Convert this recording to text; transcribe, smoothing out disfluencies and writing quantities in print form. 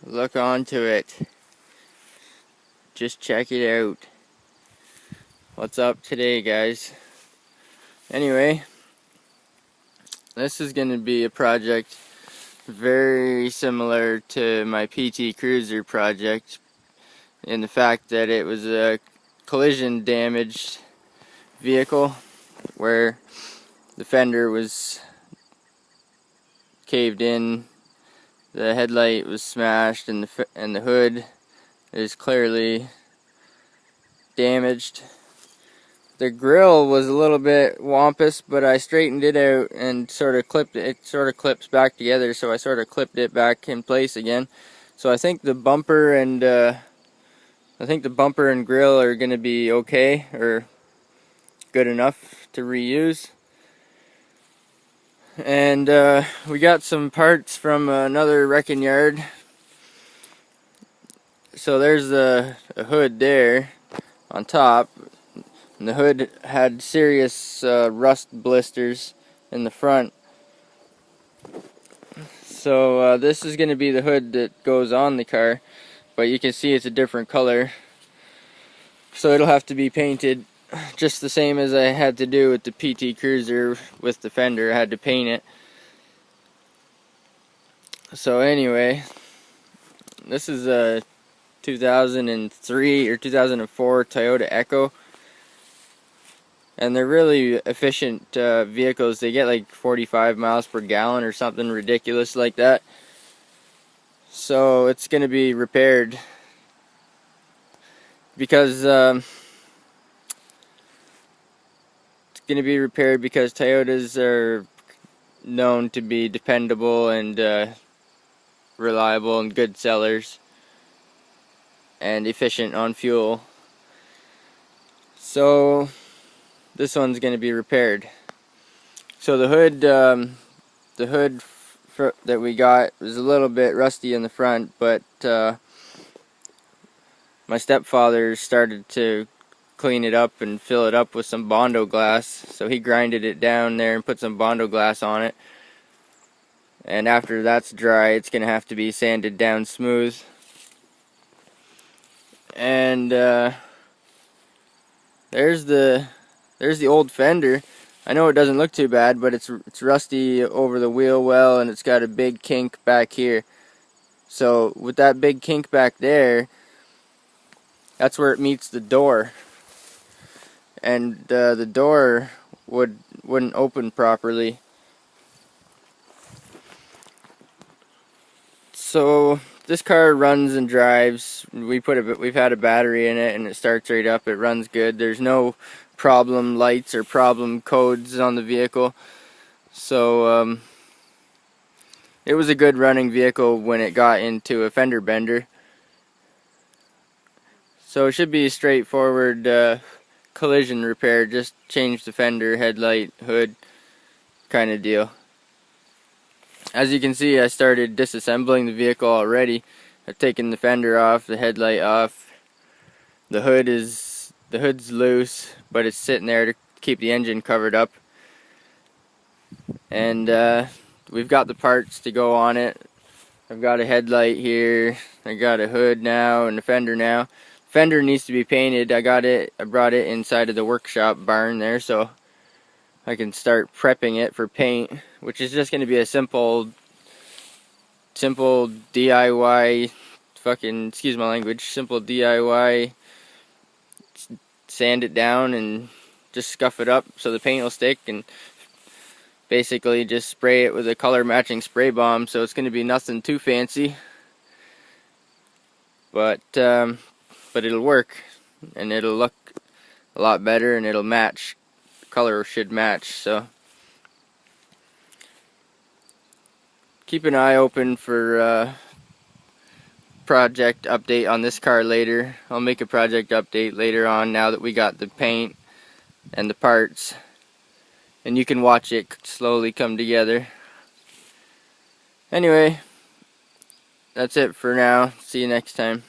look onto it. Just check it out. What's up today, guys? Anyway, this is going to be a project very similar to my PT Cruiser project in the fact that it was a collision damaged vehicle where the fender was caved in, the headlight was smashed, and the hood is clearly damaged. The grill was a little bit wampus, but I straightened it out and sort of clipped it. It sort of clips back together, so I sort of clipped it back in place again. So I think the bumper and grill are going to be okay, or good enough to reuse. And we got some parts from another wrecking yard. So there's a hood there on top. And the hood had serious rust blisters in the front. So this is going to be the hood that goes on the car, but you can see it's a different color. So it'll have to be painted just the same as I had to do with the PT Cruiser with the fender. I had to paint it. So anyway, this is a 2003 or 2004 Toyota Echo. And they're really efficient vehicles. They get like 45 miles per gallon or something ridiculous like that. So it's going to be repaired because Toyotas are known to be dependable and reliable and good sellers and efficient on fuel. So this one's going to be repaired. So the hood that we got was a little bit rusty in the front, but my stepfather started to clean it up and fill it up with some Bondo glass. So he grinded it down there and put some Bondo glass on it. And after that's dry, it's going to have to be sanded down smooth. And there's the old fender. I know it doesn't look too bad, but it's rusty over the wheel well, and it's got a big kink back here. So with that big kink back there, that's where it meets the door, and the door wouldn't open properly. So this car runs and drives. We've had a battery in it, and it starts right up. It runs good. There's no problem lights or problem codes on the vehicle. So it was a good running vehicle when it got into a fender bender. So it should be a straightforward collision repair. Just change the fender, headlight, hood kind of deal. As you can see, I started disassembling the vehicle already. I've taken the fender off, the headlight off. The hood's loose, but it's sitting there to keep the engine covered up. And we've got the parts to go on it. I've got a headlight here. I got a hood now and a fender now. Fender needs to be painted. I brought it inside of the workshop barn there, so I can start prepping it for paint, which is just going to be a simple DIY, excuse my language, simple DIY, sand it down and just scuff it up so the paint will stick, and basically just spray it with a color matching spray bomb. So it's going to be nothing too fancy, but it'll work, and it'll look a lot better, and it'll match. Color should match. So keep an eye open for project update on this car later. I'll make a project update later on now that we got the paint and the parts, and you can watch it slowly come together. Anyway, that's it for now. See you next time.